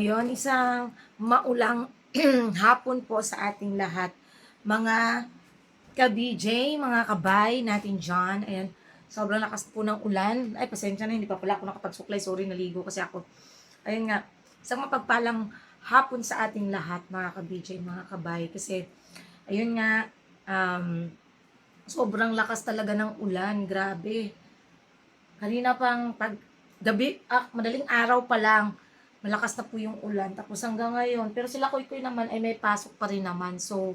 Ayun, isang maulang hapon po sa ating lahat. Mga ka-BJ, mga kabay natin dyan. Ayan, sobrang lakas po ng ulan. Ay, pasensya na, hindi pa pala ako nakapagsuklay. Sorry, naligo kasi ako. Ayun nga, isang mapagpalang hapon sa ating lahat, mga ka-BJ, mga kabay. Kasi, ayun nga, um, sobrang lakas talaga ng ulan. Grabe. Kanina pang pag gabi, madaling araw pa lang, malakas na po yung ulan. Tapos hanggang ngayon, pero sila Koy naman ay may pasok pa rin naman. So,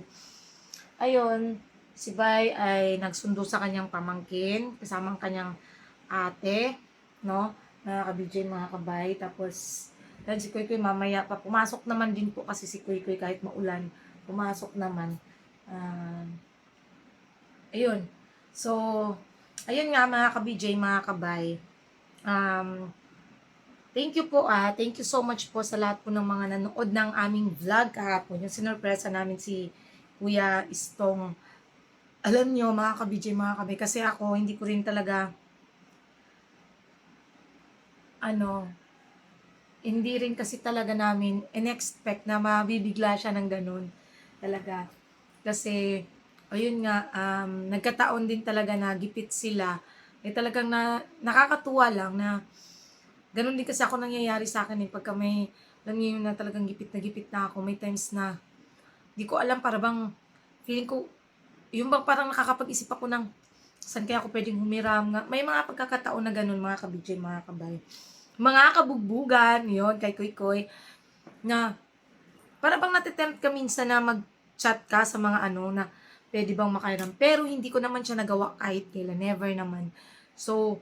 ayun, si Bay ay nagsundo sa kanyang pamangkin, kasamang kanyang ate, no? Mga ka-BJ, mga kabay. Tapos, yan si Koy mamaya pa. Pumasok naman din po kasi si Koy kahit maulan. Pumasok naman. Ah, ayun. So, ayun nga mga ka-BJ, mga kabay. Um, Thank you po Thank you so much po sa lahat po ng mga nanood ng aming vlog kahapon. Yung sinurpresa namin si Kuya Istong. Alam nyo mga ka-BJ, mga kabay, kasi ako hindi ko rin talaga hindi rin kasi talaga namin in-expect na mabibigla siya ng ganun. Talaga. Kasi, ayun nga, nagkataon din talaga na gipit sila. Talagang nakakatuwa lang na ganun din kasi ako nangyayari sa akin pagka may, alam niyo yun na talagang gipit na ako, may times na, di ko alam, para bang, feeling ko, yung bang parang nakakapag-isip ako ng, saan kaya ako pwedeng humiram nga. May mga pagkakataon na ganun, mga ka-BJ, mga kabay. Mga kabugbugan, yon kay Koy, na, para bang natitempt ka minsan na mag-chat ka sa mga na, pwede bang makairam. Pero hindi ko naman siya nagawa kahit kailan, never naman. So,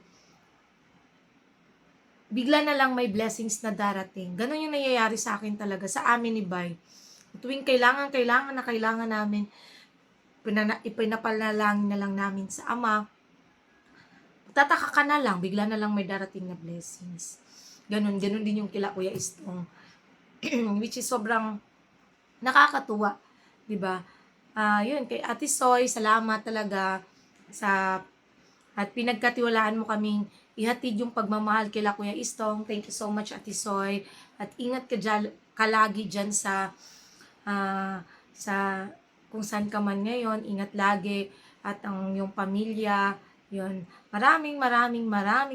bigla na lang may blessings na darating. Ganon yung nangyayari sa akin talaga, sa amin ni Bay. Tuwing kailangan namin, ipinapanalangin na lang namin sa Ama, tataka ka na lang, bigla na lang may darating na blessings. Ganon din yung kila Kuya Istong. Which is sobrang nakakatuwa, 'di ba? Yun, kay Ate Soy, salamat talaga sa at pinagkatiwalaan mo kaming ihatid yung pagmamahal kila Kuya Istong. Thank you so much, Ate Soy. At ingat ka dyan, kalagi dyan sa kung saan ka man ngayon. Ingat lagi. At ang yung pamilya, yun. Maraming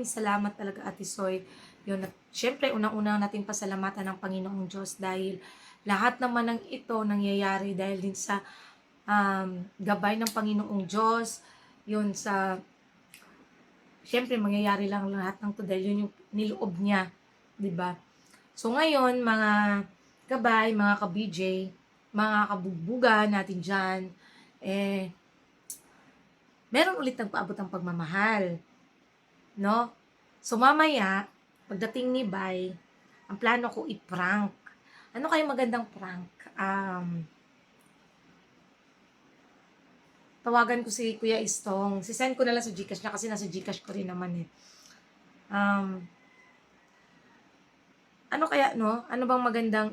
salamat talaga, Ate Soy. Yun. At syempre, unang-una nating pasalamatan ng Panginoong Diyos dahil lahat naman ng ito nangyayari dahil din sa gabay ng Panginoong Diyos. Yun, syempre mangyayari lang lahat ng to dahil yun yung niloob niya, 'di ba? So ngayon, mga kabay, mga ka-BJ, mga kabugbugan natin diyan, meron ulit nagpaabot ng pagmamahal, no? So mamaya, pagdating ni Bay, ang plano ko i-prank. Ano kayo magandang prank? Tawagan ko si Kuya Istong. Sisend ko na lang sa Gcash niya kasi nasa Gcash ko rin naman eh. Ano kaya, no? Ano bang magandang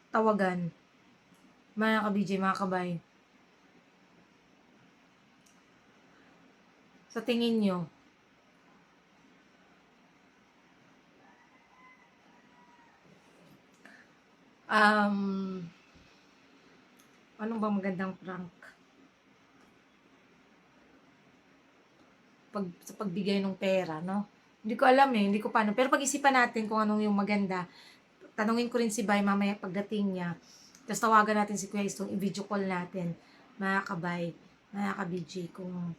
tawagan? Mga ka-BJ, mga kabay. Sa tingin nyo? Anong bang magandang prank? Sa pagbigay ng pera, no? Hindi ko alam hindi ko paano. Pero pag-isipan natin kung anong yung maganda. Tanungin ko rin si Bay mamaya pagdating niya. Tapos tawagan natin si Kuya Istong, i-video call natin, mga kabay, mga ka-BJ, kung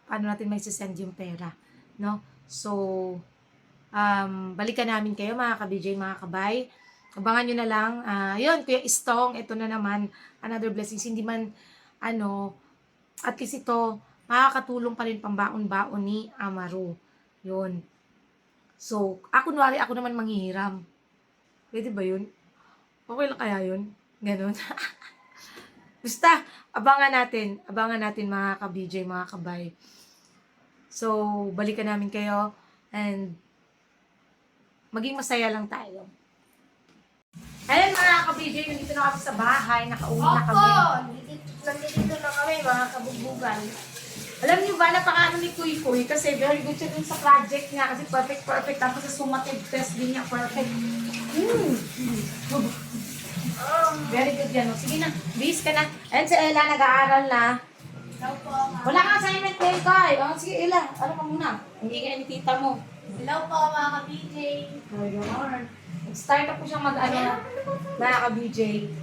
paano natin may send yung pera, no? So, balikan namin kayo, mga ka-BJ, mga kabay. Abangan nyo na lang. Yun, Kuya Istong, ito na naman, another blessings. Hindi man, at least ito, makakatulong pa rin pambaon-baon ni Amaru. Yun. So, kunwari ako naman manghihiram. Pwede ba yun? Okay lang kaya yun? Ganon. Basta, abangan natin mga ka-BJ, mga kabay. So, balikan namin kayo and maging masaya lang tayo. Ayan mga ka-BJ, nandito na kami sa bahay, nakauwi na kami. Nandito na kami mga kabugbugan. Alam niyo ba, napakaano ni Kuy Kuy kasi very good siya dun sa project niya kasi perfect. Tapos sa summative test din niya, perfect. Very good yan. Sige na, bis ka na. Ayan si Ella, nag-aaral na. Hello po, Wala kang assignment, Kay. Oh, sige, Ella, ano ka muna? Hindi ka ni tita mo. Hello po, mga ka-BJ. Start up po siyang mag-ano, mga ka-BJ.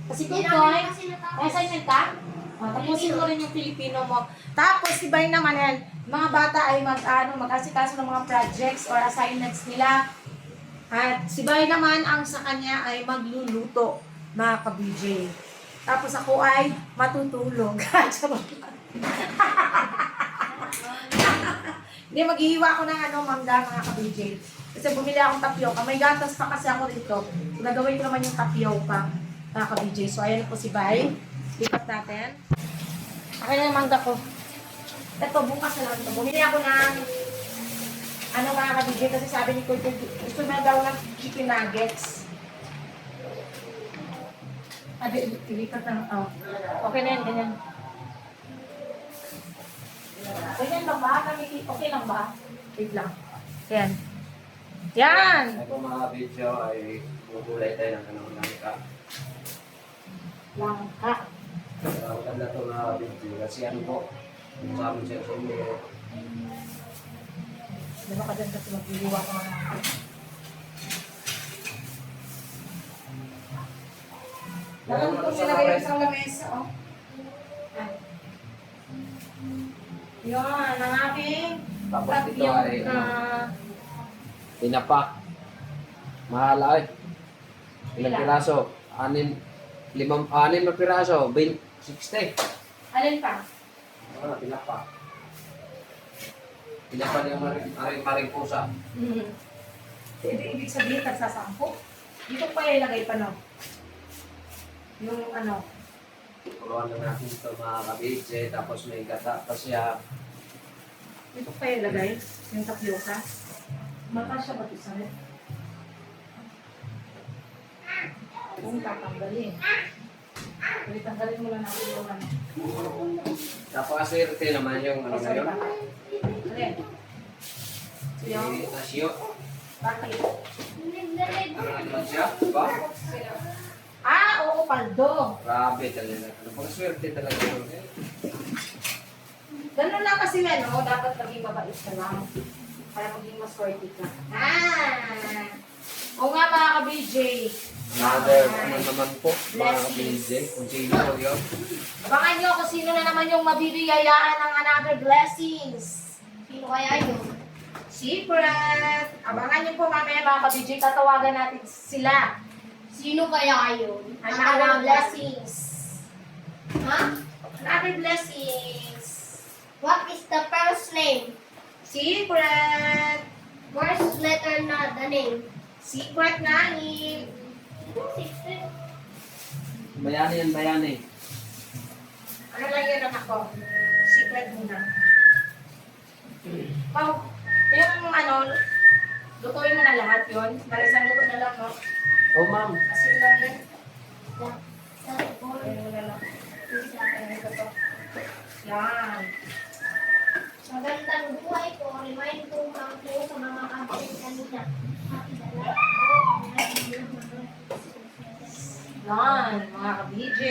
Kasi Kuy Hindi Kuy, namin kasi may natapos. assignment ka? Tapusin mo rin yung Filipino mo. Tapos, iba yun naman yan, mga bata ay mag-asikaso ng mga projects or assignments nila. At si Bay naman, ang sa kanya ay magluluto, mga ka-BJ. Tapos ako ay matutulog. Hindi, maghihiwa ako ng mangga, mga ka-BJ. Kasi bumili akong tapioca. May gatas pa kasi ako dito. Gagawin ko naman yung tapioca, mga ka-BJ. So, ayan po si Bay. Lipat natin. Akin na yung mangga ko. Ito, bukas na lang ito. Bumili ako ng mga ka-BJ kasi sabi ni Kuya, gusto na daw ng chicken nuggets. Ilipat na. Oh. Okay na yan, ganyan. Ganyan lang ba? Okay lang ba? Wait lang. Yan. Yan! Ito mga video ay bubulay tayo ng langka. Langka. Maganda ito mga video kasi ano po, sa amin siya sumiro. Diba ka dyan kasi magliliwa ko mga langka. Dalam ko nilagay sa lamesa, oh. Yan, ang aking Tapos ito ay tinapak. Mahal ay. Ilang Ilan? piraso? Anim na piraso. 60. Alin pa? Tinapak. Tinapak yung maring pusa. Ibig sabihin, nagsasampo. Dito pa ilagay pa, no? Yung Puluan na natin ito mga kabidje. Tapos may gata pa siya. dito pa ilagay. Yung tapioca. Makasya ba ito sa rin? Kung tatanggalin. Pwede tanggalin mo lang natin yung Tapos swerte naman yung ano na yun. Alin? Yung Si Nasyo. bakit? Ano naman siya? Diba? Oo, paldo. Grabe talaga. Ano pang swerte talaga yun. Ganun lang kasi dapat maging mabait ka lang. Para maging maswerte ka. Oo nga mga ka-BJ. Another ano naman po, mga kabidje. Kung sino po yun. Abangan nyo kung sino na naman yung mabibiyayaan ng another blessings. Sino kaya yun? Secret! Abangan nyo po mamaya mga ka-BJ. Tatawagan natin sila. Sino kaya yun? Another blessings. Ha? Another blessings. What is the first name? Secret! First letter na the name. Secret na Bayani yan, bayani. Ano lang yun anak ko? Secret muna. Pao, yung lutuin mo na lahat yun. Para isang luto na lang, no? Oh ma'am. Kasi lang yun. Lutuin mo na lang. Ito to. Yan. Magandang buhay po. Remind ko mga po sa mga kapatid kanina. Yan, mga ka-BJ.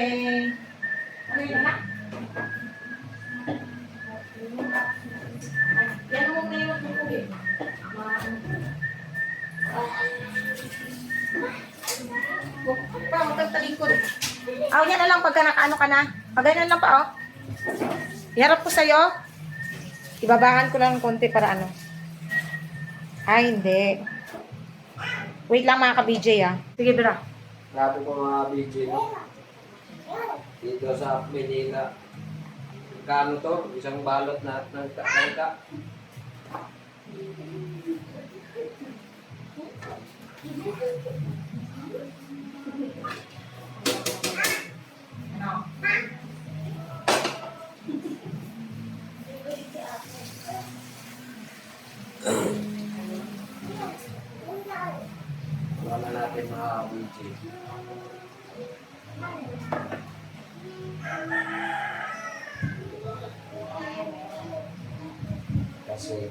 Ano yun, anak? Yan mo na yung maglutuin. Magtagtalikod. Yan na lang pagka nakaano ka na. Pag ganyan lang pa, oh. Iharap ko sa'yo. Ibabangan ko lang ng konti para ano. Hindi. Wait lang mga ka-BJ, ah. Sige, Bira. Grabe po mga BJ, no? Dito sa Manila. Kano to? Isang balot na langka. Ano? Wala natin mga BJ. Kasi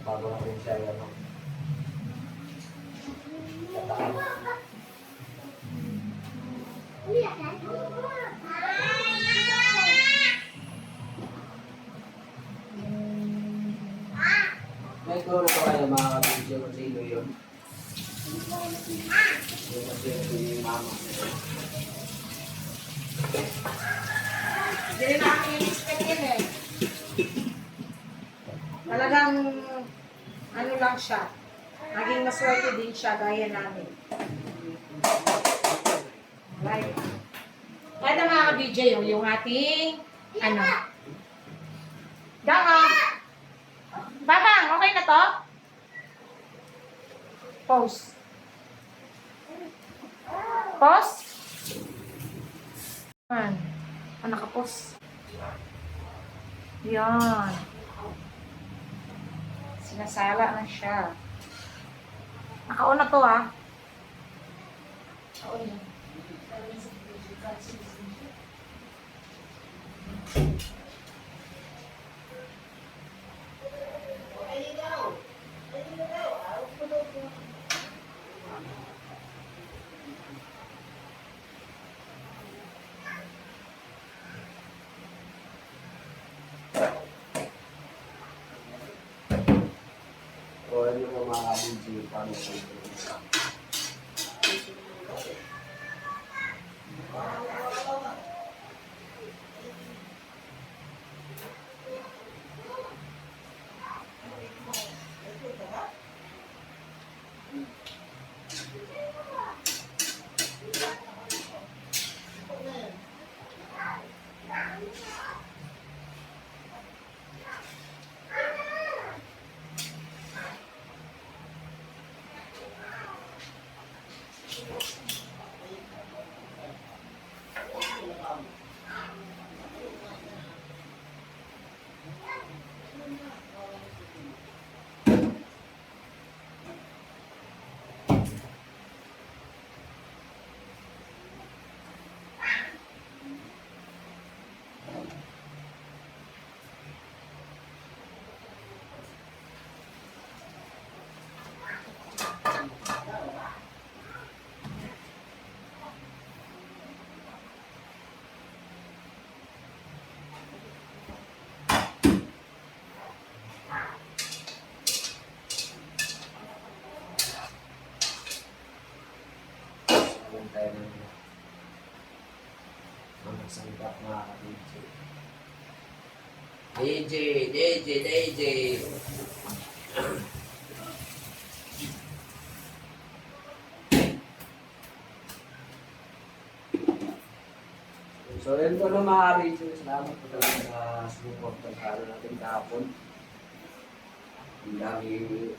bago na rin siya ano. Tataan. May kloro pa kayo mga kabidyo kung sino yun. Yung kasi yung mama. Hindi rin namin in-expect yun eh. Talagang, ano lang siya. Naging maswerte din siya, gaya namin. Right. Kaya mga ka-BJ, yung ating, ano, Dama! Babang, okay na to? Pause. Pause? Yan. Ah, nakapause. Yan. Sinasala na siya. Nakauna to ah. Nakauna. O ano yung mga kabidyo paano sa ito. Tayo ng mga sanggap mga kabidyo. DJ. So yun po na mga kabidyo. Salamat po talaga sa support ng araw natin kahapon. Ang daming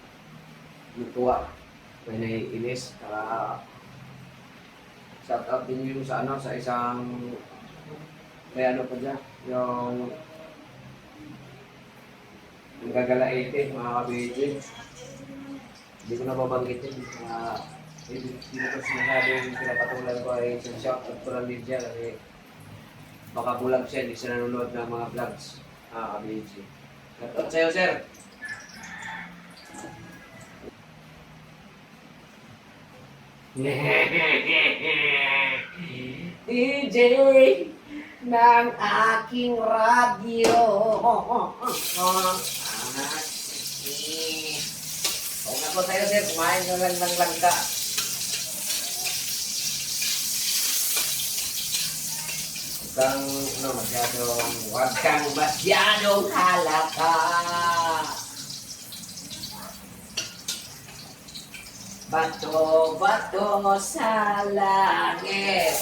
lutuwa. May naiinis. Shout out din yung sa ano sa isang may ano pa dyan yung gagalaete mga kabidyo. Hindi ko na babanggitin hindi ko sinasabing pinapatulan ko ay isang shout out ko lang din dyan kasi baka bulag siya hindi siya nanonood ng mga vlogs kabidyo. Shout out sa'yo sir. DJ ng aking radyo. Kung ako sa'yo, sir, kumain ka lang ng langka. Huwag kang masyadong halata. Bato sa langit.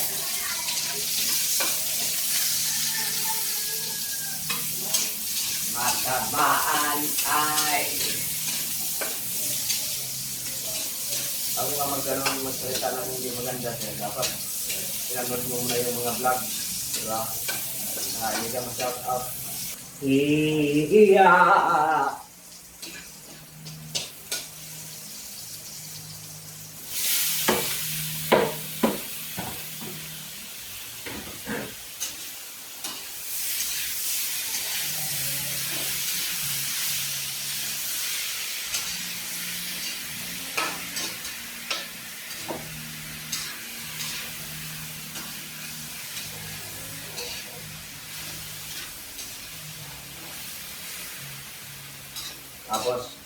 Matamaan ay ako nga magkaroon magsalita lang hindi maganda sir. Dapat pinanood mo muna yung mga vlog. Diba? Hindi ka ma-shout out. Iya. Tapos,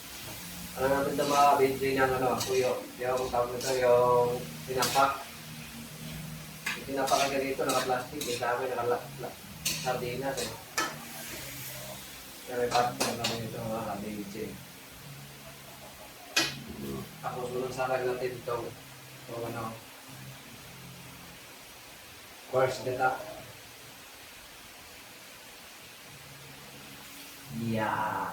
ano natin ito mga BJ ng ano, kuyo. Yung tawag nito, yung tinapak. Yung tinapak ka dito, naka-plastic. Yung dami, naka-sardinas eh. Kaya may patong naman ito mga BJ. Tapos, unang sakay natin itong ano, course data. Yeah.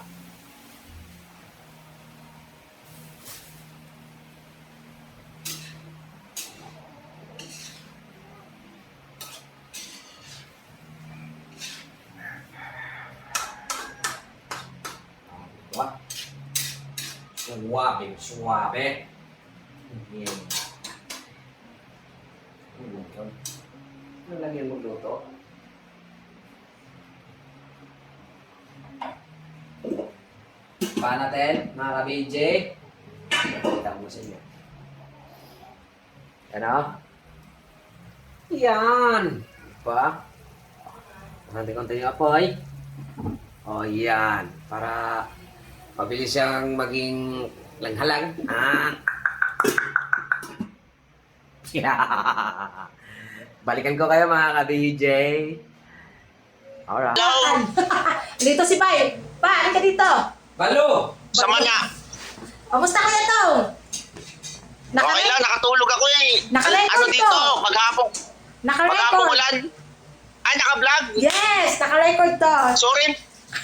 What? Suwabe, suwabe. Yeah. Ano lagyan mo luto? Pa natin, mga ka-BJ. Pakita ko sa inyo. Ano? Yan! Pa? Konti-konti yung apoy. O, yan. Para mabilis siyang maging langhalang. Ah! Balikan ko kayo mga ka-BJ. Alright. Dito si Bay. Pa, ano ka dito? Balo! Sama na. Kamusta kaya to? Okay lang, nakatulog ako eh. Naka-record Ano to. dito? Maghapong Naka-record. ulan. Ay, naka-vlog. Yes, naka-record to.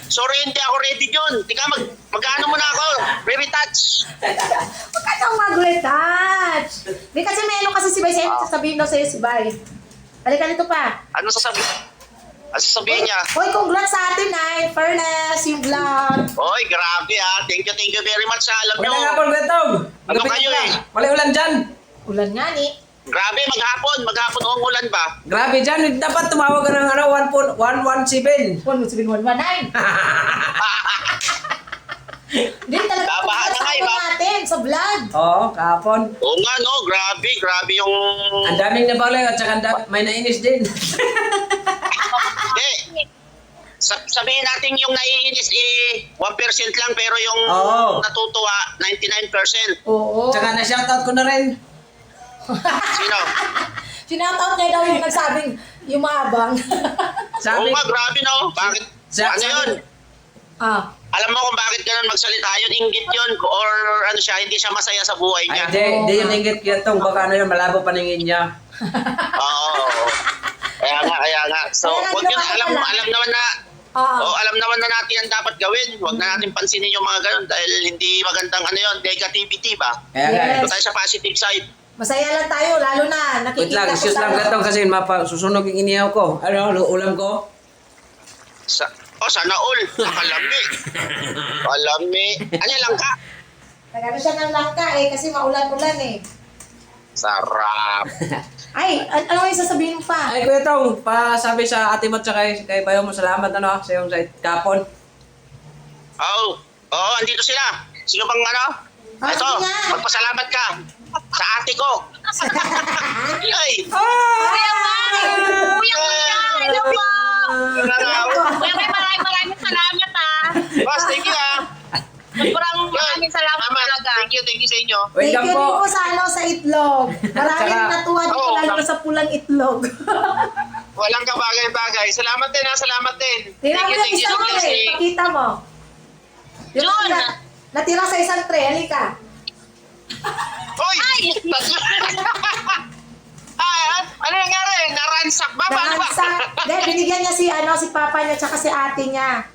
Sorry, hindi ako ready dun. Tika, mag-ano muna ako. Re-retouch. Huwag ka nang mag-retouch. Di kasi may ano kasi si Bay sa'yo. Sasabihin daw sa'yo si Bay. Halika nito pa. Ano sasabihin niya? Hoy, congrats sa atin in fairness, yung vlog. Oy, grabe ah. Thank you very much ha. Alam nyo. Magandang hapon, Betog! Ano kayo eh? Wala ulan dyan! Ulan nga ni. Grabe, maghapon ang ulan ba? Grabe dyan, dapat tumawag ka ng ano, 117. 17119. Hindi talaga Babahan na nga, congrats iba. natin sa vlog. Oo, kahapon. Oo nga no, grabe yung... Ang daming nabali at saka may nainis din. Sabihin natin yung naiinis 1% lang pero yung Oo. natutuwa 99%. Oo. Tsaka na-shoutout ko na rin. Sino? Sinoutout niya daw yung nagsabing yumabang. Oo Sabi, nga, grabe no. Bakit? Ano yun? Ah. Alam mo kung bakit ganun magsalita yun? Inggit yun or ano siya, hindi siya masaya sa buhay ay, niya. di yung inggit yatong, baka ano yun, malabo paningin niya. Oo. Kaya nga. So, Kaya nga, wag yun, ginawa ko alam naman na, Ah. alam naman na natin ang dapat gawin. Huwag na natin pansinin yung mga ganun dahil hindi magandang ano yun, negativity ba? Kaya nga, Yes. Ito tayo sa positive side. Masaya lang tayo, lalo na wait nakikita lang, ko excuse sa... lang gatong kasi susunog yung inihaw ko. Ano, ulam ko? Sana all. Makalami. Malami. Ano lang ka? Nagano siya ng langka kasi maulan-ulan Sarap. Ay, ano yung sasabihin mo pa? Ay, Kuya Tong, pasabi sa ate mo at saka kay Bayo mo, salamat ano, sa yung sa kapon. Oo, andito sila. Sino bang ano? Ah, Ito, sige nga. magpasalamat ka sa ate ko. Ay! Kuya Kuya, hello po. Kuya May, maraming salamat Boss, thank you ah. Maraming salamat talaga. Thank you sa inyo. Thank you Welcome din po. po sa sa itlog. Maraming Tsaka- natuwa dito Oo. lalo na sa pulang itlog. Walang kabagay-bagay. Salamat din ha, salamat din. Tingnan mo yung Thank you isang sa tray. blessing. Pakita mo. Yung Jun! natira sa isang tray. Halika. Hoy! Ano nangyari? Naransak ba? Paano ba? Then, binigyan niya si papa niya tsaka si ate niya.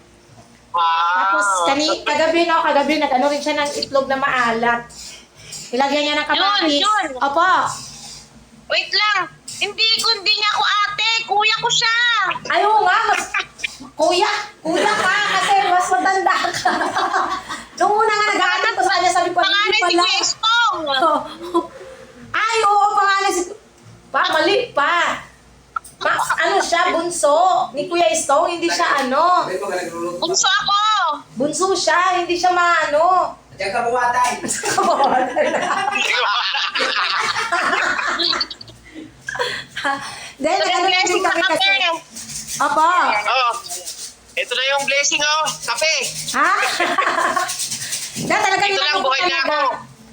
Tapos kagabi nag-ano rin siya ng itlog na maalat. Ilagyan niya ng kamatis. Yun. Opo. Wait lang. Hindi niya ako ate. Kuya ko siya. Ayaw nga. Kuya ka kasi mas matanda ka. Nung una nga nag-aanak ko sa kanya, sabi ko, Pangalan si pala. Kuya Spong. Ay, oo, pangalan si... Mali pa. Ano siya, bunso. Ni Kuya Stone, hindi siya ano. Bunso ako. Bunso siya, hindi siya maano. Diyan ka bumatay. Dahil nag-ano na din kami kasi. Opo. Oh, ito na yung blessing oh. Kape. Ha? Talaga Ito lang, yun buhay na ako.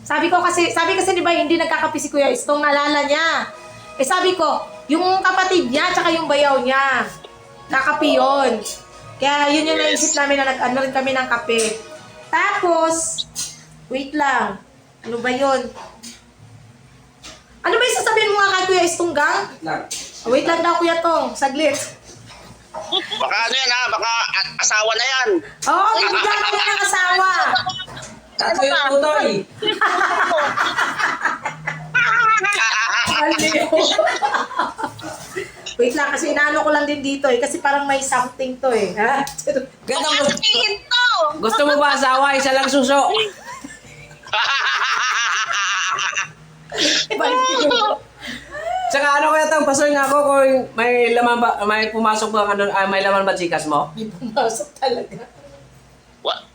Sabi kasi di ba hindi nagkakape si Kuya Istong, nalala niya. Eh sabi ko, yung kapatid niya tsaka yung bayaw niya, kakape yun. Kaya yun yung naisip namin na nag-ano rin kami ng kape. Tapos, wait lang. Ano ba yun? Ano ba yung sasabihin mo nga kay Kuya Istong gang? Wait lang daw Kuya Tong, saglit. Baka ano yan ha, baka asawa na yan. Oo, bibigyan kami ng asawa. Tatlo yung tutoy. Aliw. Wait lang, kasi inaano ko lang din dito eh. Kasi parang may something to eh. Ha? Ganda Ano tingin to? gusto mo ba asawa? Isa lang suso. Tsaka ano kaya tang pasoy nga ako kung may laman ba, may pumasok ba ano, may laman ba chikas mo? Hindi pumasok talaga.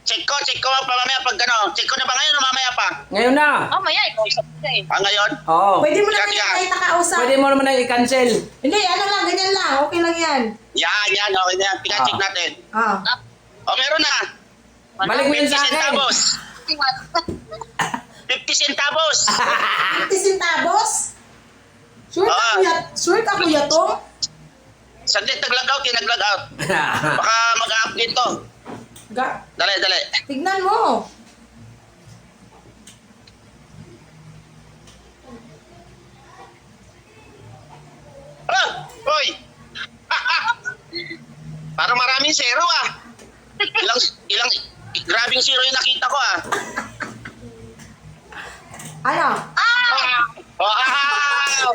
Check ko mamaya pag ano. Check ko na ba ngayon o mamaya pa? Ngayon na. Oh, maya, ikaw isa pa eh. Ngayon? Oo. Pwede mo naman Yan, yung yan. kahit nakausap. Pwede mo naman na i-cancel. Hindi, ano lang, ganyan lang. Okay lang yan. Yan, okay na yan. Pina-check natin. Ah. O, meron na. Balik mo yun 50 sa akin. centavos. 50 centavos. 50 centavos? Sure ka Kuya Tong? Saglit, nag-log out eh, nag-log out. Baka mag-update to. Dali. Tignan mo. Hoy! Parang maraming zero ah. Ilang, grabing zero yung nakita ko ah. Ano? Wow!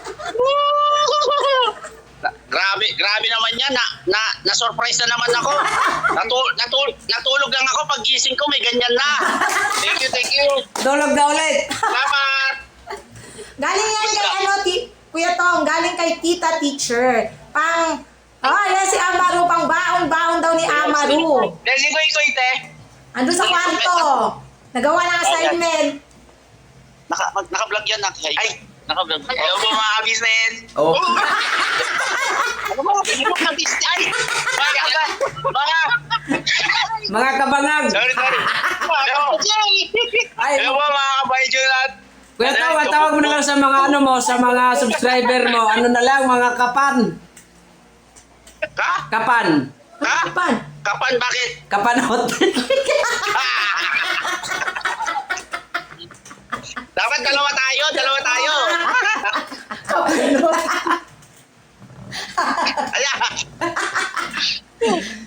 Grabe naman yan. Na-surprise na naman ako. Natulog lang ako pag gising ko, may ganyan na. Thank you. Tulog na ulit. Salamat. Galing yan kay ano, Kuya Tong, galing kay Tita Teacher. Yan si Amaru, pang baon-baon daw ni Amaru. Dali ko ite. Andun sa kwarto. Nagawa ng assignment. Naka-vlog yan. Naka-vlog. Hello po mga business. Oh. Ano ba? Mga business. Ay! Mga kabangag. Sorry. Ay, Hello po mga kabayjulat. kuya tawag mo na lang sa mga ano mo, sa mga subscriber mo. Ano na lang, mga kapan. Kapan. Ha? Pan. Kapan? Bakit? Kapanot. Dapat dalawa tayo. Ayan.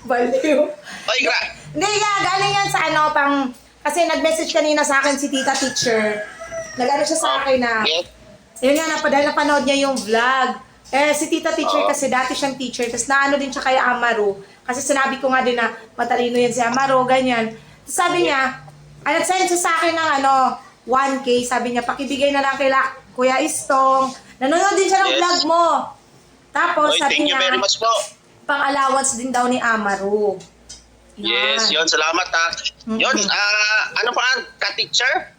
Baliw. Oy, Hindi, galing yan sa ano, kasi nag-message kanina sa akin si Tita Teacher. Nag-ano siya sa akin na, yun nga, dahil napanood niya yung vlog. Si Tita Teacher kasi dati siyang teacher, tapos naano din siya kay Amaru. Kasi sinabi ko nga din na matalino yan si Amaru, ganyan. Tapos sabi niya, nag-send siya sa akin ng 1K, sabi niya, pakibigay na lang kay Kuya Istong. Nanonood din siya ng vlog mo. Tapos sabi thank you niya, very much po. pang-allowance din daw ni Amaru. Yes, yun. Salamat ha. Yun, ano pa ka-teacher?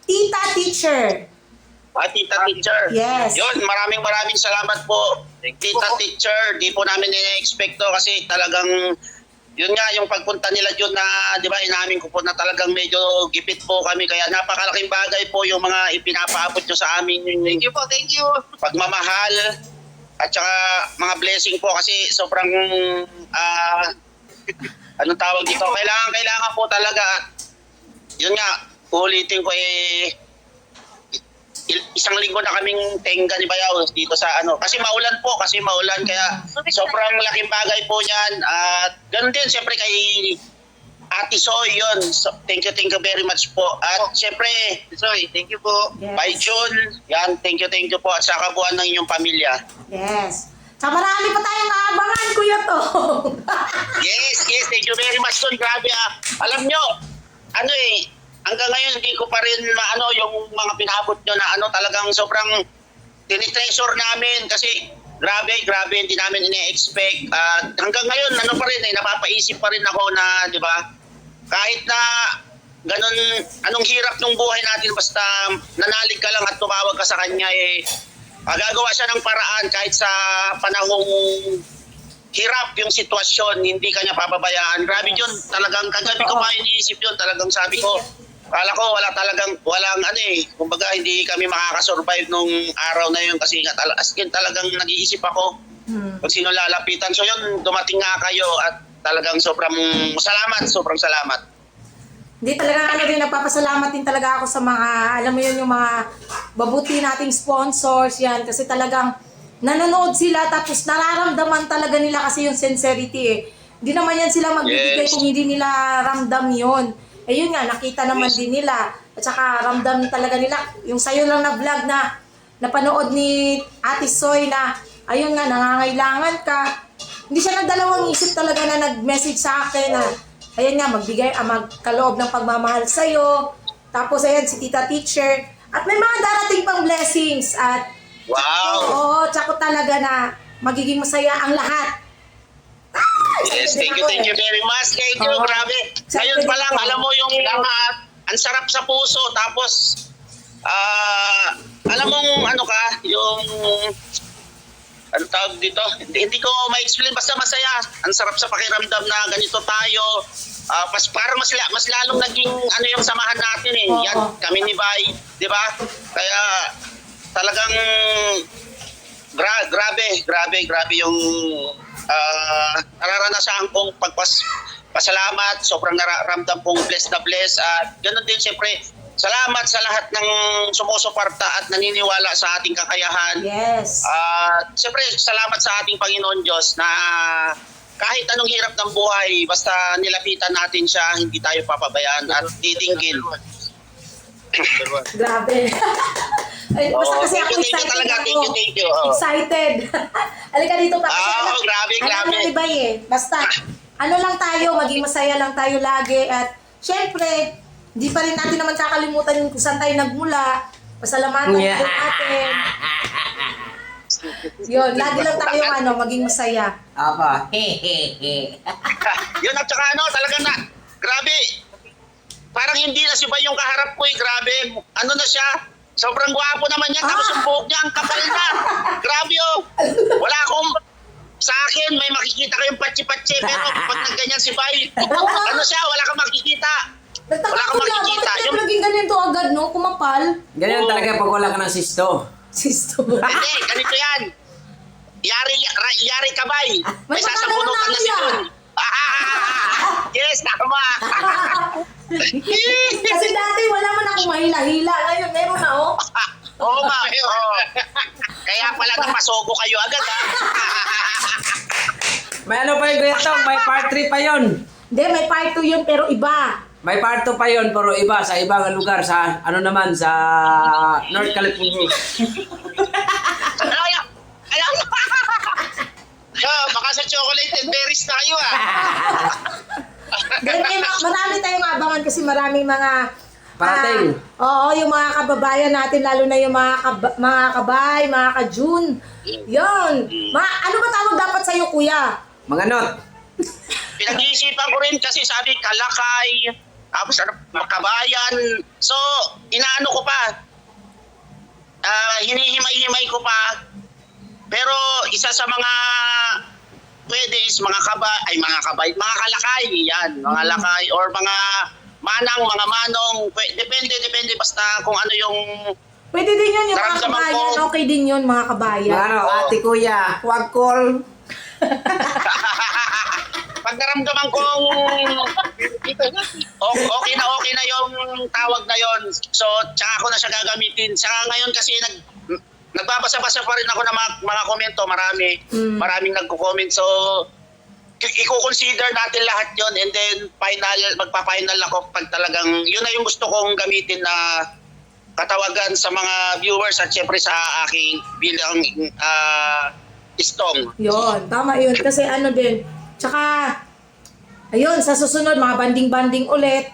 Tita Teacher. Tita Teacher. Yes. Yun, maraming salamat po. Tita Teacher, di po namin ina-expect to kasi talagang, yun nga, yung pagpunta nila dyan na, di ba, inamin ko po na talagang medyo gipit po kami. Kaya napakalaking bagay po yung mga ipinapaabot nyo sa amin. Thank you po, thank you. Pagmamahal at saka mga blessing po kasi sobrang, anong tawag dito? Kailangan po talaga, yun nga, ulitin ko isang linggo na kaming tenga ni Bayaw dito sa kasi maulan kaya sobrang laking bagay po niyan at ganoon din siyempre kay Ate Soy yun. So, thank you very much po at siyempre Soy, thank you po. Yes. By June, yan, thank you po at sa kabuuan ng inyong pamilya. Yes. Sa marami pa tayong aabangan, Kuya Tong. Yes, thank you very much Soy. Grabe alam nyo, hanggang ngayon hindi ko pa rin yung mga pinabot nyo na talagang sobrang tinitreasure namin kasi grabe, hindi namin ine-expect. At hanggang ngayon, pa rin napapaisip pa rin ako na, di ba, kahit na ganun, anong hirap ng buhay natin basta nanalig ka lang at tumawag ka sa kanya, gagawa siya ng paraan kahit sa panahong hirap yung sitwasyon, hindi kanya papabayaan. Grabe yun, talagang kagabi ko pa iniisip yun, talagang sabi ko, kala ko walang ano kumbaga hindi kami makakasurvive nung araw na yun kasi nga, as in talagang nag-iisip ako kung sino lalapitan. So yun, dumating nga kayo at talagang sobrang salamat. Hindi talaga nagpapasalamat din talaga ako sa mga, alam mo yun, yung mga babuti nating sponsors yan kasi talagang nanonood sila tapos nararamdaman talaga nila kasi yung sincerity Hindi naman yan sila magbibigay kung hindi nila ramdam yun. Eh yun nga, nakita naman din nila. At saka ramdam talaga nila. Yung sayo lang na vlog na napanood ni Ate Soy na ayun nga, nangangailangan ka. Hindi siya nagdalawang isip talaga na nag-message sa akin na ayan nga, magkaloob ng pagmamahal sa'yo. Tapos ayan, si Tita Teacher. At may mga darating pang blessings. At Wow! oo, tsako talaga na magiging masaya ang lahat. Yes, thank you very much. Thank you, grabe. Ngayon pa lang, alam mo yung lahat, ang sarap sa puso. Tapos, alam mong ano ka, yung, ano tawag dito? Hindi ko ma-explain, basta masaya. Ang sarap sa pakiramdam na ganito tayo. Parang mas lalong naging ano yung samahan natin Yan, kami ni Bay, di ba? Kaya, talagang grabe yung nararanasan kong pasalamat, sobrang nararamdam kong blessed na blessed at ganoon din siyempre salamat sa lahat ng sumusuporta at naniniwala sa ating kakayahan. Yes. Siyempre salamat sa ating Panginoon Diyos na kahit anong hirap ng buhay, basta nilapitan natin siya, hindi tayo papabayaan at titingin. Grabe. Ay, basta kasi ako excited talaga. ako. Thank you. Excited. Halika dito pa. Grabe. Alam mo iba Basta, ano lang tayo, maging masaya lang tayo lagi. At syempre, di pa rin natin naman kakalimutan yung kung saan tayo nagmula. Pasalamatan tayo natin. Yun, lagi lang tayo maging masaya. Apa? Yun at saka talaga na, grabe. Parang hindi na si Bay yung kaharap ko grabe. Ano na siya? Sobrang gwapo naman niya. Tapos yung buhok niya, ang kapal na. Grabe Wala akong, sa akin, may makikita kayong patsi-patsi. Pero pag nagganyan si Bay, ano siya, wala kang makikita. Wala kang makikita. Bakit naging ganyan to agad, no? Kumapal. Ganyan talaga pag wala ka ng sisto. Sisto. Hindi, ganito yan. Yari ka, Bay. May sasabunutan na si Kun. Yes, tama. Kasi dati wala man akong mahila-hila. Ngayon, meron na, Oo nga. Kaya pala napasogo kayo agad, May ano pa yun, Kuya Tom? May part 3 pa yun. Hindi, may part 2 yun, pero iba. May part 2 pa yun, pero iba, sa ibang lugar, sa ano naman, sa North California. Baka sa chocolate and berries tayo, Then, marami tayong abangan kasi maraming mga Parating. oo, yung mga kababayan natin, lalo na yung mga kabay, mga ka-June. Yun. Ano ba tawag dapat sa'yo, kuya? Mga not. Pinag-iisipan ko rin kasi sabi kalakay, tapos makabayan. So, inaano ko pa. Hinihimay-himay ko pa. Pero isa sa mga pwede is mga kalakay, yan, mga lakay or mga manong, depende basta kung ano yung Pwede din yun, yung mga naramdaman kabayan. ko. Okay din yun, mga kabayan. Ano, ate kuya, wag call. pag naramdaman kong okay na yung tawag na yon. So, tsaka ako na siya gagamitin. Saka ngayon kasi nagbabasa-basa pa rin ako ng mga komento, maraming nagko-comment. So, i-consider natin lahat yon and then magpa-final ako pag talagang yun na yung gusto kong gamitin na katawagan sa mga viewers at syempre sa aking bilang istong. Yun, tama yun. Kasi ano din, tsaka, ayun, sa susunod, mga banding-banding ulit.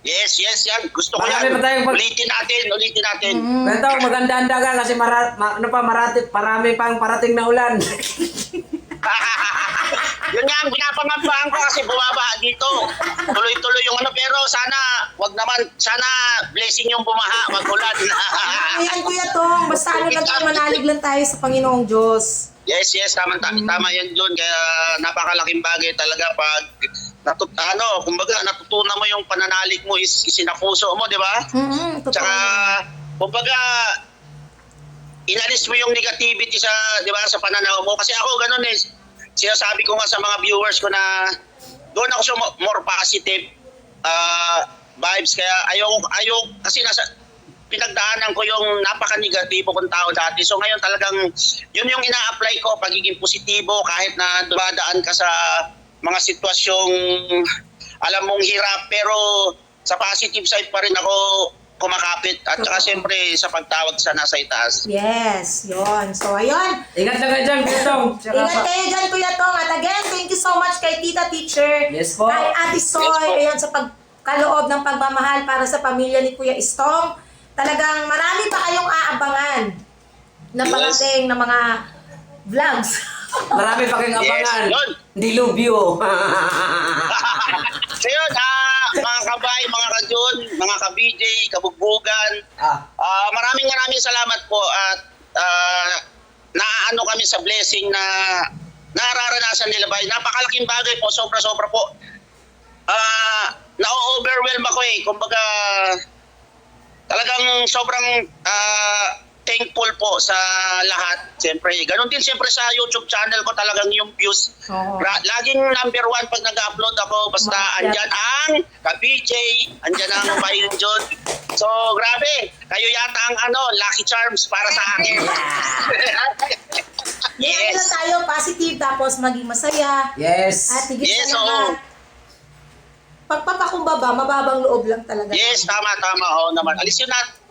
Yes, yan. Gusto ko Marami yan. pa tayong Ulitin natin. Kuya Tom, maganda-handa ka kasi marami pang parating na ulan. Yun nga ang pinapangabahan ko kasi bumaba dito. Tuloy-tuloy yung pero sana blessing yung bumaha, magulan. Ayan, Kuya Tong, basta ano lang tayo, manalig lang tayo sa Panginoong Diyos. Yes, tama yan John. Kaya napakalaking bagay talaga pag kumbaga natutunan mo yung pananalig mo is isinapuso mo, di ba? Totoo. Tsaka, kumbaga, inalis mo yung negativity sa, di ba, sa pananaw mo. Kasi ako ganun eh, sinasabi ko nga sa mga viewers ko na doon ako sa more positive vibes. Kaya ayaw, kasi pinagdaanan ko yung napaka-negatibo kong tao dati. So ngayon talagang yun yung ina-apply ko, pagiging positibo kahit na dumadaan ka sa mga sitwasyong alam mong hirap, pero sa positive side pa rin ako kumakapit. At saka siyempre sa pagtawag sa nasa itaas. Yes, yon. So, ayun. Ingat lang kayo dyan, Kuya Tong. Ingat kayo dyan, Kuya Tong. At again, thank you so much kay Tita Teacher. Yes po. Kay Ate Soy. Yes po. Ayun, sa pagkaloob ng pagmamahal para sa pamilya ni Kuya Istong. Talagang marami pa kayong aabangan na parating na mga vlogs. Marami pa kayong abangan. Yes, yun. Dilubyo. So yun, mga kabay, mga kajun, mga ka-BJ, kabugbugan, maraming salamat po at naano kami sa blessing na nararanasan nila ba. Napakalaking bagay po, sobra-sobra po. Na-overwhelm ako eh. Kumbaga, talagang sobrang thankful po sa lahat. Siyempre, ganun din siyempre sa YouTube channel ko talagang yung views. Oo. Laging number 1 pag nag-upload ako. Basta andyan ang ka-BJ, andyan ang Bayon John. So, grabe. Kayo yata ang lucky charms para sa akin. Yes. Lang tayo, positive, tapos maging masaya. Yes. At higit Yes, sa lahat, pagpapakumbaba, mababang loob lang talaga. Yes, tama. Oo naman. Alis yun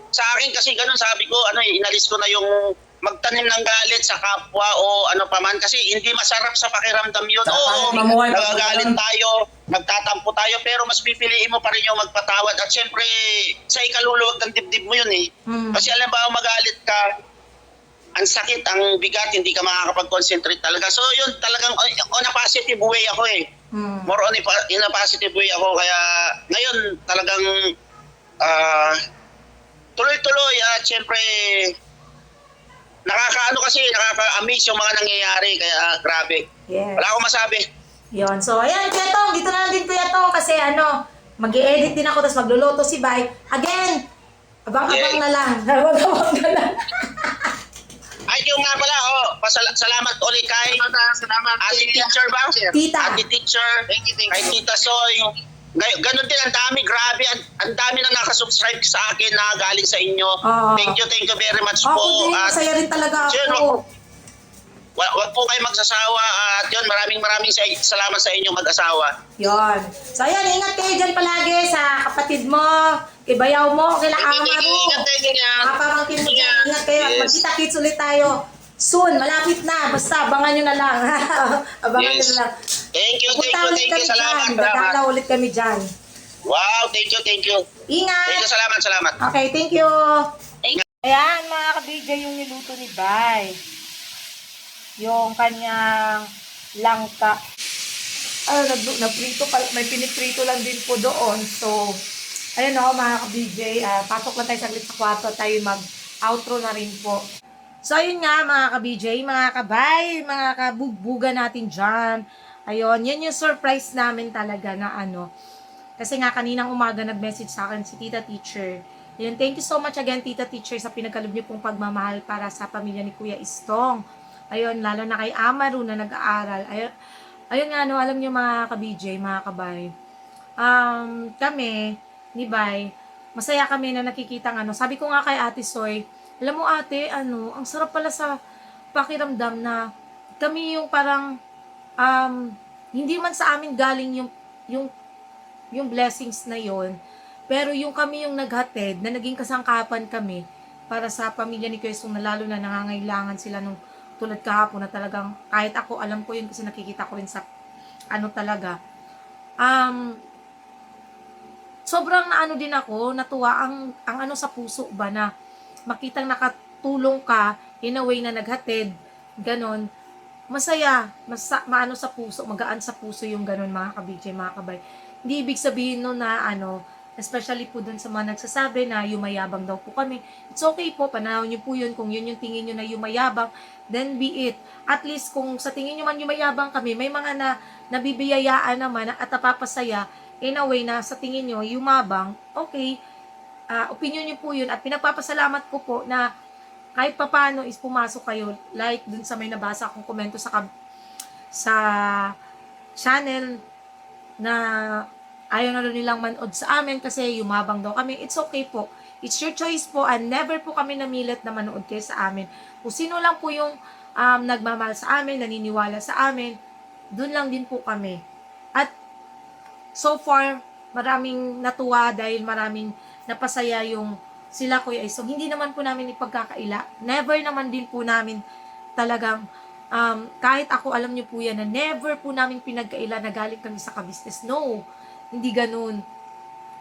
sa akin kasi ganun sabi ko, inalis ko na yung magtanim ng galit sa kapwa o ano pa man kasi hindi masarap sa pakiramdam yun. Oo, mamuhay pa nagagalit ganun. tayo, nagtatampo tayo, pero mas pipiliin mo pa rin yung magpatawad at syempre sa ikaluluwag ng dibdib mo yun eh. Kasi alam ba, magalit ka, ang sakit, ang bigat, hindi ka makakapag-concentrate talaga. So yun, talagang on a positive way ako eh. More on in a positive way ako. Kaya ngayon talagang tuloy-tuloy at syempre nakaka-amaze yung mga nangyayari. Kaya grabe. Yes. Wala akong masabi. Yun. So, ayan, Kuya Tong. Dito na lang din, Kuya Tong. Kasi mag-i-edit din ako, tapos magluluto si Bay. Again, abang-abang na lang. Abang-abang na lang. Ay, yung nga pala, salamat ulit kay Ate Teacher ba? Tita. Ate Teacher, kay Tita Soy. Ganon din, ang dami, grabe. Ang dami na nakasubscribe sa akin na galing sa inyo. Thank you very much po. Ako din, At masaya rin talaga yun, ako. wag po kayo magsasawa. At yun, maraming salamat sa inyong mag-asawa. Yun. So, ayan, ingat kayo dyan palagi sa kapatid mo, kay bayaw mo, kay Amaru. Ingat kayo niyan. Mga pamangkin mo dyan, ingat kayo. At Yes. magkita-kits ulit tayo. Soon, malapit na. Basta, abangan nyo na lang. Abangan nyo Yes. na lang. Thank you. Salamat. Dadala ulit kami dyan. Wow, thank you. Thank you, Ingat! salamat. Okay, thank you. Ayan, mga ka-BJ, yung niluto ni Bay. Yung kanyang langka. Naprito pa, may piniprito lang din po doon. So, ayun o, mga ka-BJ, pasok lang tayo saglit sa kwarto, tayo mag-outro na rin po. So, ayun nga, mga ka-BJ, mga kabay, mga kabugbuga natin dyan. Ayun, yan yung surprise namin talaga na kasi nga, kaninang umaga nag-message sa akin si Tita Teacher. Ayun, thank you so much again, Tita Teacher, sa pinagkaloob niyo pong pagmamahal para sa pamilya ni Kuya Istong. Ayun, lalo na kay Amaru na nag-aaral. Ayun nga, alam niyo mga ka-BJ, mga kabay. Kami, ni Bay, masaya kami na nakikita sabi ko nga kay Ate Soy, alam mo ate, ang sarap pala sa pakiramdam na kami yung parang, hindi man sa amin galing yung blessings na yon, pero yung kami yung naghatid, na naging kasangkapan kami para sa pamilya ni Kuya Istong na lalo na nangangailangan sila nung tulad kahapon na talagang, kahit ako, alam ko yun kasi nakikita ko rin sa, talaga, sobrang din ako, natuwa ang sa puso ba na, makitang nakatulong ka, in a way na naghatid, ganon, masaya, maano sa puso, magaan sa puso yung ganon mga ka-BJ, mga kabay. Hindi ibig sabihin no na Especially po dun sa mga nagsasabi na yumayabang daw po kami. It's okay po, panahon nyo po yun. Kung yun yung tingin nyo na yumayabang, then be it. At least kung sa tingin nyo man yumayabang kami, may mga nabibiyayaan naman at napapasaya in a way na sa tingin nyo yumabang, okay, opinion nyo po yun. At pinagpapasalamat ko po na kahit papano is pumasok kayo, like dun sa may nabasa akong komento sa channel na ayaw na nilang manood sa amin kasi yumabang daw kami. It's okay po. It's your choice po and never po kami namilit na manood kayo sa amin. Kung sino lang po yung nagmamahal sa amin, naniniwala sa amin, dun lang din po kami. At so far, maraming natuwa dahil maraming napasaya yung sila Kuya Isong. Hindi naman po namin ipagkakaila. Never naman din po namin talagang kahit ako, alam niyo po yan, na never po namin pinagkaila na galing kami sa kabisnes. No, hindi ganun.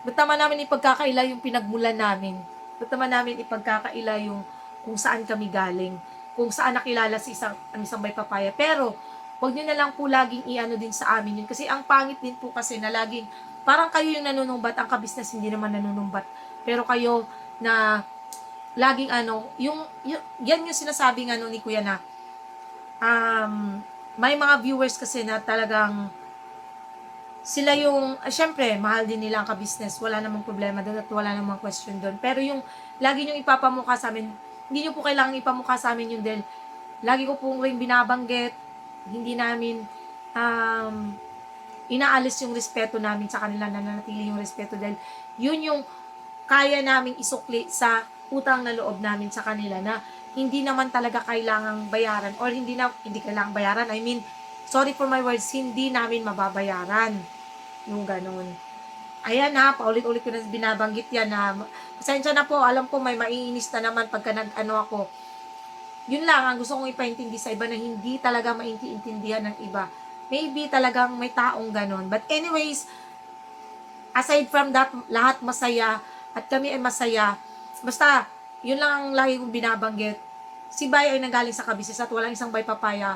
Ba't naman namin ipagkakaila yung pinagmulan namin? Ba't naman namin ipagkakaila yung kung saan kami galing? Kung saan nakilala si ang isang Bay Papaya? Pero, wag nyo na lang po laging i-ano din sa amin yun. Kasi ang pangit din po kasi na laging, parang kayo yung nanunumbat, ang kabisnes hindi naman nanunumbat. Pero kayo na laging yan yung sinasabing ni Kuya na, may mga viewers kasi na talagang sila yung, syempre, mahal din nila ang kabisnes. Wala namang problema doon at wala namang question doon. Pero yung, lagi nyo ipapamukha sa amin, hindi nyo po kailangan ipamukha sa amin yun dahil lagi ko pong rin binabanggit, hindi namin inaalis yung respeto namin sa kanila, nananatili yung respeto dahil yun yung kaya naming isukli sa utang na loob namin sa kanila na hindi naman talaga kailangang bayaran or hindi kailangang bayaran. I mean, sorry for my words, hindi namin mababayaran. Yung ganun. Ayan ha, paulit-ulit ko na binabanggit yan na pasensya na po, alam ko may maiinis na naman pagka ako. Yun lang, ang gusto kong ipaintindi sa iba na hindi talaga maintindihan ng iba. Maybe talagang may taong ganun. But anyways, aside from that, lahat masaya at kami ay masaya. Basta, yun lang ang lagi kong binabanggit. Si Bay ay nanggaling sa kabisnes at walang isang Bay Papaya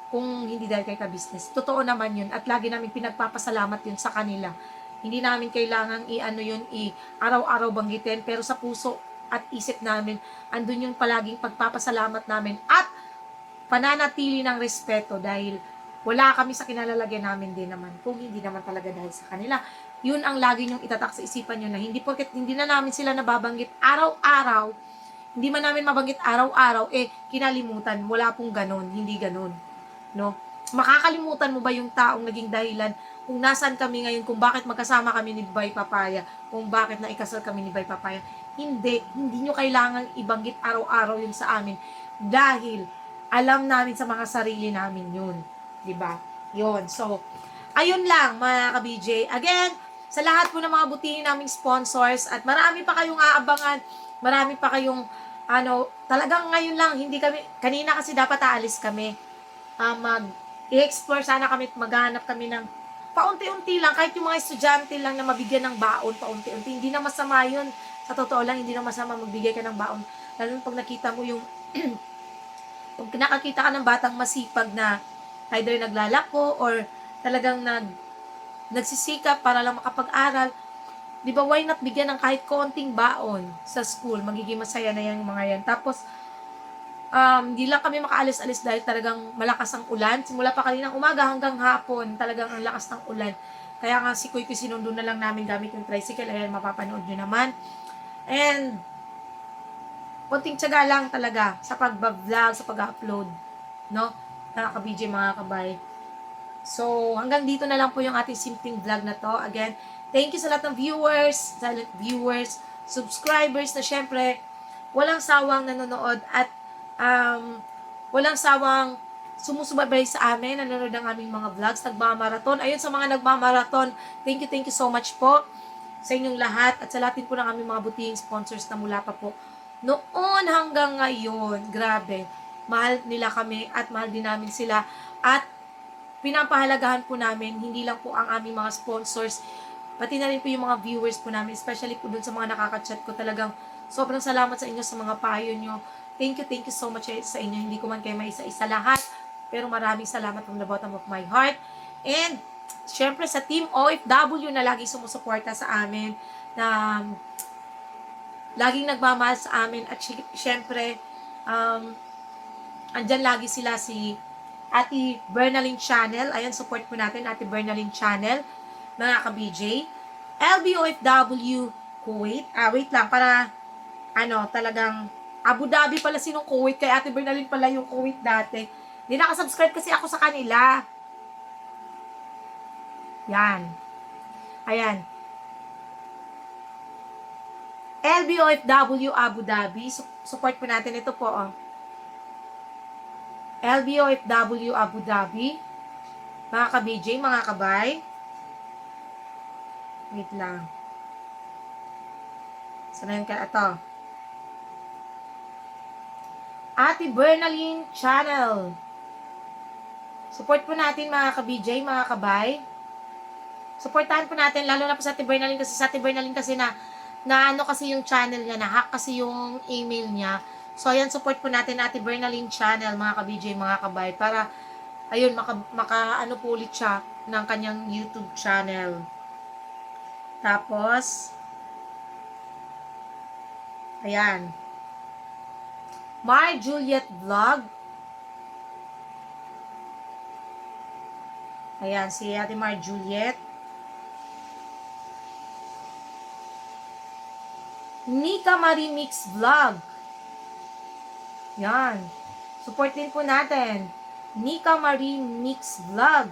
kung hindi dahil kay ka-business. Totoo naman yun at lagi namin pinagpapasalamat yun sa kanila. Hindi namin kailangang araw-araw banggitin pero sa puso at isip namin andun yung palaging pagpapasalamat namin at pananatili ng respeto dahil wala kami sa kinalalagyan namin din naman kung hindi naman talaga dahil sa kanila. Yun ang lagi nyong itatak sa isipan nyo na hindi porket hindi na namin sila nababanggit araw-araw, hindi man namin mabanggit araw-araw, kinalimutan. Wala pong ganon, hindi ganon. No? Makakalimutan mo ba yung taong naging dahilan kung nasaan kami ngayon, kung bakit magkasama kami ni Bay Papaya, kung bakit naikasal kami ni Bay Papaya? Hindi nyo kailangan ibanggit araw-araw yun sa amin dahil alam namin sa mga sarili namin yun. Diba? Yun. So, ayun lang mga ka-BJ. Again, sa lahat po ng mga butihin naming sponsors at marami pa kayong aabangan, marami pa kayong talagang ngayon lang, hindi kami, kanina kasi dapat aalis kami. I-explore sana kami, maghanap kami ng paunti-unti lang, kahit yung mga estudyante lang na mabigyan ng baon, paunti-unti. Hindi na masama yun. Sa totoo lang, hindi na masama magbigay ka ng baon. Lalo pag nakita mo yung, pag nakakita ka ng batang masipag na either naglalako or talagang nagsisikap para lang makapag-aral, di ba, why not bigyan ng kahit konting baon sa school? Magiging masaya na yan mga yan. Tapos, di lang kami makaalis-alis dahil talagang malakas ang ulan. Simula pa kaninang umaga hanggang hapon, talagang ang lakas ng ulan. Kaya nga si Kuy sinundo na lang namin gamit yung tricycle. Ayan, mapapanood nyo naman. And, konting tiyaga lang talaga sa pag-vlog, sa pag-upload. No? Nakaka-BJ mga kabay. So, hanggang dito na lang po yung ating simpleng vlog na to. Again, thank you sa lahat ng viewers, silent viewers, subscribers na syempre, walang sawang nanonood at walang sawang sumusubaybay sa amin, nanonood ng aming mga vlogs, nagmamarathon. Ayun sa mga nagmamarathon, thank you so much po sa inyong lahat at sa lahat din po ng aming mga butihing sponsors na mula pa po noon hanggang ngayon. Grabe, mahal nila kami at mahal din namin sila at pinapahalagahan po namin, hindi lang po ang aming mga sponsors, pati na rin po yung mga viewers po namin, especially po dun sa mga nakaka-chat ko. Talagang sobrang salamat sa inyo sa mga payo nyo. Thank you so much sa inyo. Hindi ko man kayo maisa-isa lahat, pero maraming salamat from the bottom of my heart. And, syempre sa Team OFW na lagi sumusuporta sa amin, na laging nagmamahal sa amin at syempre andyan lagi sila si Ate Bernaline Channel. Ayan, support po natin Ate Bernaline Channel, mga ka-BJ. LBOFW Kuwait. Wait lang, para talagang Abu Dhabi pala sinong Kuwait, kay Ate Bernaline pala yung Kuwait dati. Hindi nakasubscribe kasi ako sa kanila. Yan. Ayan. LBOFW Abu Dhabi. Support po natin ito po, oh. LBOFW Abu Dhabi. Mga ka-BJ, mga kabay. Wait lang. Sanayin ka ito. Ate Bernaline Channel. Support po natin mga ka-BJ, mga kabay. Supportahan po natin, lalo na po sa Ate Bernaline kasi sa Ate Bernaline kasi na kasi yung channel niya, na-hack kasi yung email niya. So, ayan, support po natin Ate Bernaline Channel, mga ka-BJ, mga kabay, para, ayun, po ulit siya ng kanyang YouTube channel. Tapos, ayan, Mar Juliet Vlog. Ayan, si Ate Mar Juliet. Nika Marie Mix Vlog. Yan. Support din po natin. Nika Marie Mix Vlog.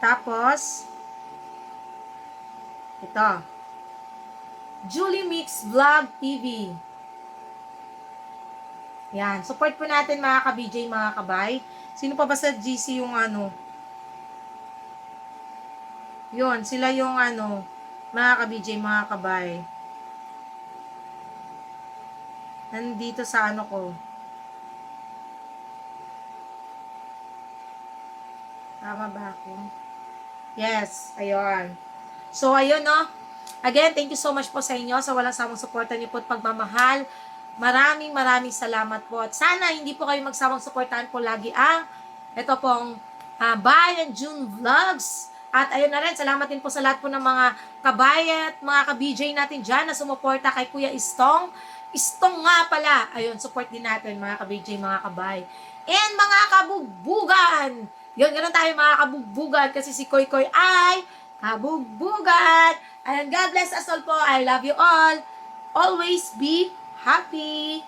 Tapos, ito. Julie Mix Vlog TV. Yan. Support po natin mga ka-BJ, mga kabay. Sino pa ba sa GC yung Yun, sila yung mga ka-BJ, mga kabay. Nandito sa ko. Tama ba ako? Yes, ayun. So, ayun, no? Again, thank you so much po sa inyo sa walang samang suporta niyo po at pagmamahal. Maraming salamat po. At sana hindi po kayo magsamang suportahan po lagi ang ito pong Bayan June Vlogs. At ayun na rin, salamat din po sa lahat po ng mga kabayat, mga ka-BJ natin dyan na sumuporta kay Kuya Istong. Istong nga pala. Ayun, support din natin mga ka-BJ, mga kabay. And mga kabugbugan. Yun, ganoon tayo mga kabugbugan kasi si Koy Koy ay kabugbugan. Ayun, God bless us all po. I love you all. Always be happy.